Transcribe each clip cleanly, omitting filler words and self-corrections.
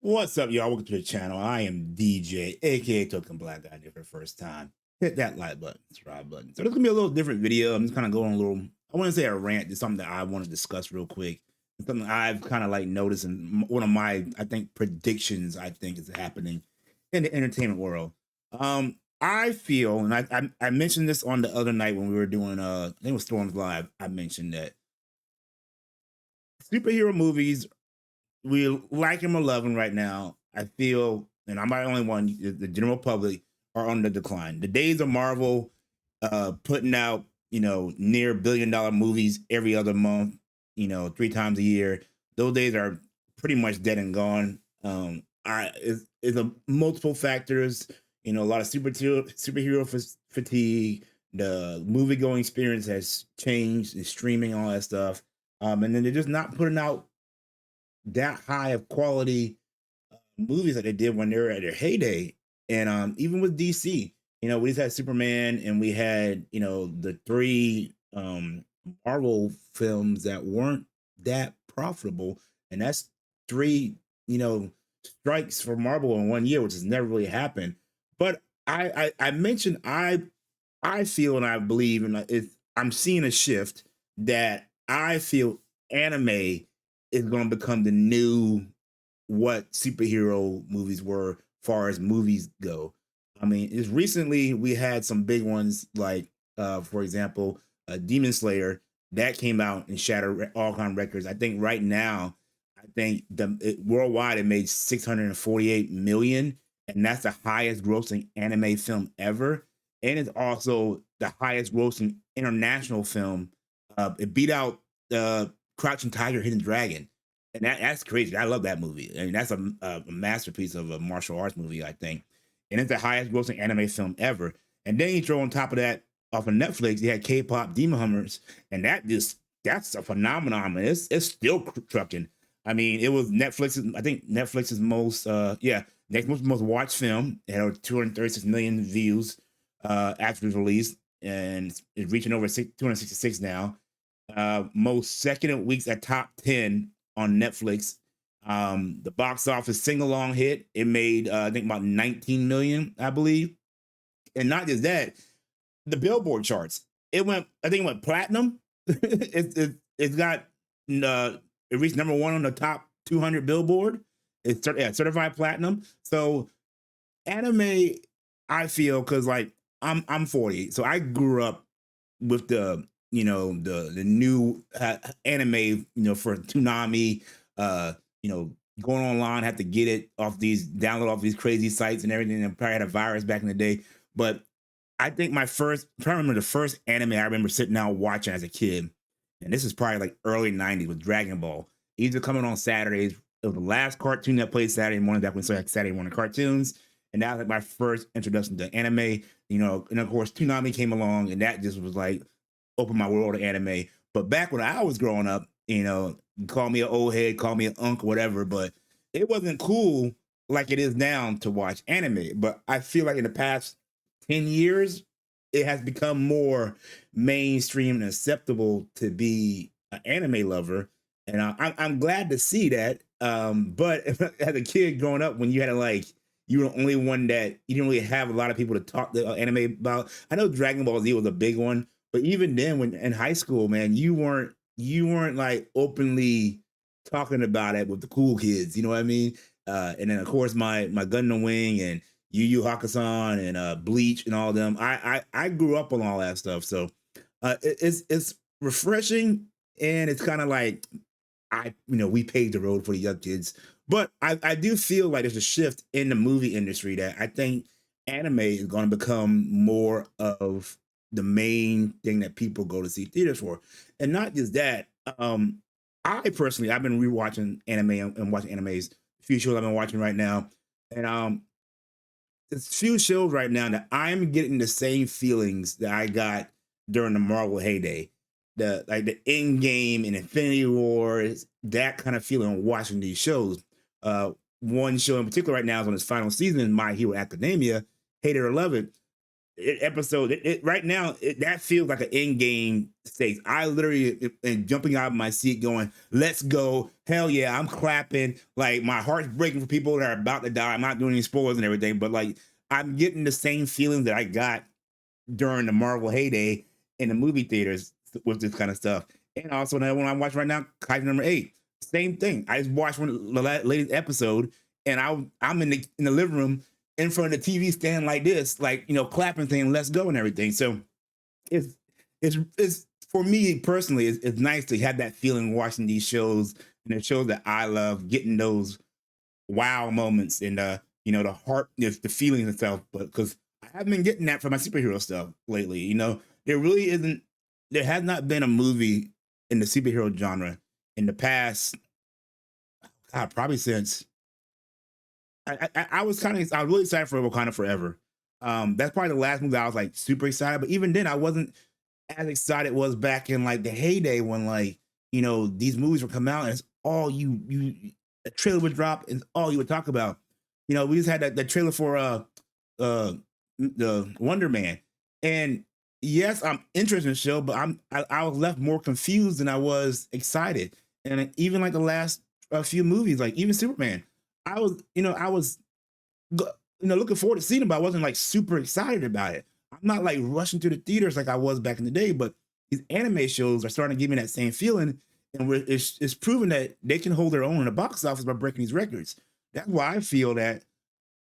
What's up, y'all? Welcome to the channel. I am DJ, aka Token Black Guy, here for the first time. Hit that like button, subscribe button. So this is gonna be a little different video. I'm just kind of going a little, I wouldn't say a rant, just something that I want to discuss real quick. It's something I've kind of like noticed, and one of my, I think, predictions I think is happening in the entertainment world. I feel, and I mentioned this on the other night when we were doing I think it was Storms Live. I mentioned that superhero movies, we like them or love them right now. I feel, and I'm not the only one, the general public are on the decline. The days of Marvel putting out, near $1 billion movies every other month, three times a year, those days are pretty much dead and gone. It's a multiple factors, a lot of superhero fatigue. The movie going experience has changed, and streaming, all that stuff. And then they're just not putting out that high of quality movies that they did when they were at their heyday. And even with DC, we just had Superman, and we had, the three Marvel films that weren't that profitable. And that's three, strikes for Marvel in 1 year, which has never really happened. But I mentioned I feel and I believe, and I'm seeing a shift that I feel anime is going to become the new what superhero movies were far as movies go. I mean, is recently we had some big ones like, for example, Demon Slayer that came out and shattered all kind of records. I think right now, I think worldwide it made 648 million, and that's the highest grossing anime film ever, and it's also the highest grossing international film. It beat out Crouching Tiger, Hidden Dragon, and that's crazy. I love that movie. I mean, that's a masterpiece of a martial arts movie, I think, and it's the highest grossing anime film ever. And then you throw on top of that, off of Netflix, you had K-pop Demon Hunters, and that's a phenomenon. I mean, it's still trucking. I mean, it was I think Netflix's next most watched film. It had 236 million views after its release, and it's reaching over 266 now. Most second weeks at top 10 on Netflix. The box office sing-along hit. It made I think about 19 million, I believe. And not just that, the Billboard charts. I think it went platinum. It's got it reached number one on the top 200 Billboard. It's certified platinum. So anime, I feel, because like I'm 40, so I grew up with the new anime, for Toonami, going online, have to get it download off these crazy sites and everything, and probably had a virus back in the day. But I think I'm trying to remember the first anime I remember sitting down watching as a kid, and this is probably like early 90s, with Dragon Ball. Either coming on Saturdays. It was the last cartoon that played Saturday morning, back when we had Saturday morning cartoons. And that was like my first introduction to anime, and of course Toonami came along, and that just was like opened my world to anime. But back when I was growing up, call me an old head, call me an unk, whatever, but it wasn't cool like it is now to watch anime. But I feel like in the past 10 years, it has become more mainstream and acceptable to be an anime lover. And I'm glad to see that. But as a kid growing up, when you had to you were the only one that you didn't really have a lot of people to talk to anime about. I know Dragon Ball Z was a big one, but even then, when in high school, man, you weren't like openly talking about it with the cool kids. You know what I mean? And then of course my Gundam Wing and Yu Yu Hakusho and Bleach and all them. I grew up on all that stuff, so it's refreshing, and it's kind of like we paved the road for the young kids. But I do feel like there's a shift in the movie industry that I think anime is going to become more of the main thing that people go to see theaters for. And not just that, I personally, I've been rewatching anime and watching animes, a few shows I've been watching right now. And there's a few shows right now that I'm getting the same feelings that I got during the Marvel heyday. The end game and Infinity Wars, that kind of feeling watching these shows. One show in particular right now is on its final season, My Hero Academia, hate it or love it. episode right now that feels like an in-game stakes. I literally am jumping out of my seat going, let's go, hell yeah, I'm clapping, like my heart's breaking for people that are about to die. I'm not doing any spoilers and everything, but like I'm getting the same feelings that I got during the Marvel heyday in the movie theaters with this kind of stuff. And also another one I'm watching right now, Kaiser number 8, same thing. I just watched the latest episode, and I'm in the living room in front of the TV stand like this, like, clapping, saying let's go and everything. So it's it's for me personally, it's nice to have that feeling watching these shows, and the shows that I love, getting those wow moments and the heart, the feelings itself. But because I haven't been getting that from my superhero stuff lately, there really isn't. There has not been a movie in the superhero genre in the past. God, probably since I was really excited for Wakanda Forever. That's probably the last movie I was like super excited. But even then, I wasn't as excited was back in like the heyday when like these movies were coming out and it's all you a trailer would drop and all you would talk about. We just had that the trailer for the Wonder Man, and yes, I'm interested in the show, but I was left more confused than I was excited. And even like the last few movies, like even Superman, I was looking forward to seeing it, but I wasn't like super excited about it. I'm not like rushing to the theaters like I was back in the day, but these anime shows are starting to give me that same feeling, and it's proven that they can hold their own in the box office by breaking these records. That's why I feel that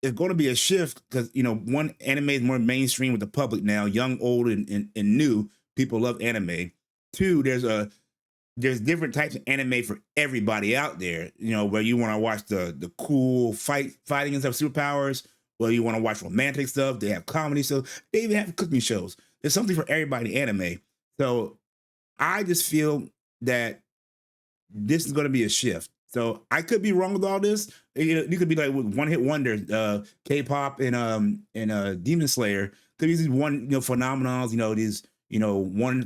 it's going to be a shift because one, anime is more mainstream with the public now, young, old, and new people love anime. Two, there's different types of anime for everybody out there. Where you want to watch the cool fighting and stuff, superpowers. Where you want to watch romantic stuff. They have comedy stuff. They even have cooking shows. There's something for everybody in anime. So I just feel that this is going to be a shift. So I could be wrong with all this. You could be like with one hit wonders, K-pop and Demon Slayer. Could be these one phenomenons. These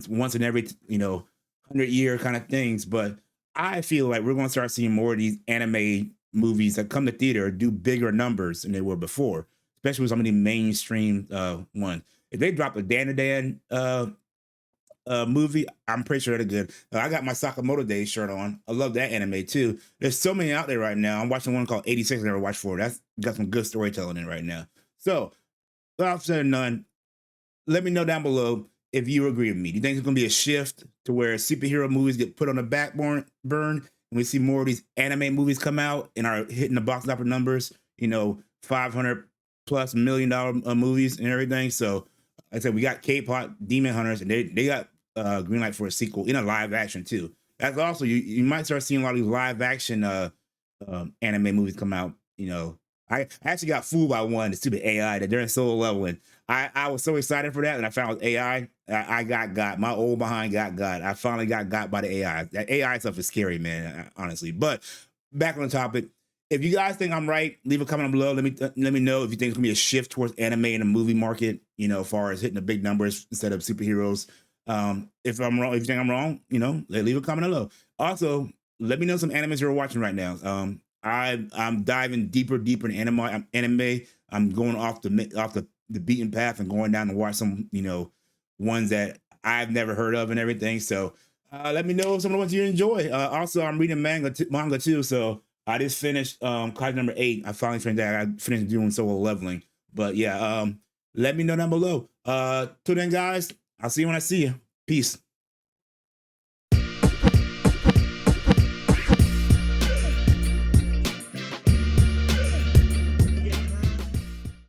once in every 100-year kind of things. But I feel like we're going to start seeing more of these anime movies that come to theater do bigger numbers than they were before, especially with some of the mainstream ones. If they drop a Dan movie, I'm pretty sure they're good. I got my Sakamoto Days shirt on. I love that anime too. There's so many out there right now. I'm watching one called 86 I never watched before. That's got some good storytelling in right now. So, without said and done, let me know down below if you agree with me. Do you think it's going to be a shift to where superhero movies get put on the back burn and we see more of these anime movies come out and are hitting the box office numbers, $500+ million movies and everything? So, like I said, we got K-pop Demon Hunters, and they got green light for a sequel in a live action too. That's also you might start seeing a lot of these live action anime movies come out. I actually got fooled by one, the stupid AI that they're in Solo Leveling. I was so excited for that, and I found AI. I got my old behind got. I finally got by the AI. That AI stuff is scary, man. Honestly, but back on the topic. If you guys think I'm right, leave a comment below. Let me know if you think it's gonna be a shift towards anime in the movie market. As far as hitting the big numbers instead of superheroes. If I'm wrong, if you think I'm wrong, leave a comment below. Also, let me know some animes you're watching right now. I'm diving deeper in anime. I'm going off the beaten path and going down to watch some ones that I've never heard of and everything. So let me know some of the ones you enjoy. Also, I'm reading manga too. So I just finished class number 8. I finally finished that. I finished doing Solo Leveling. But yeah, let me know down below. Till then, guys, I'll see you when I see you. Peace.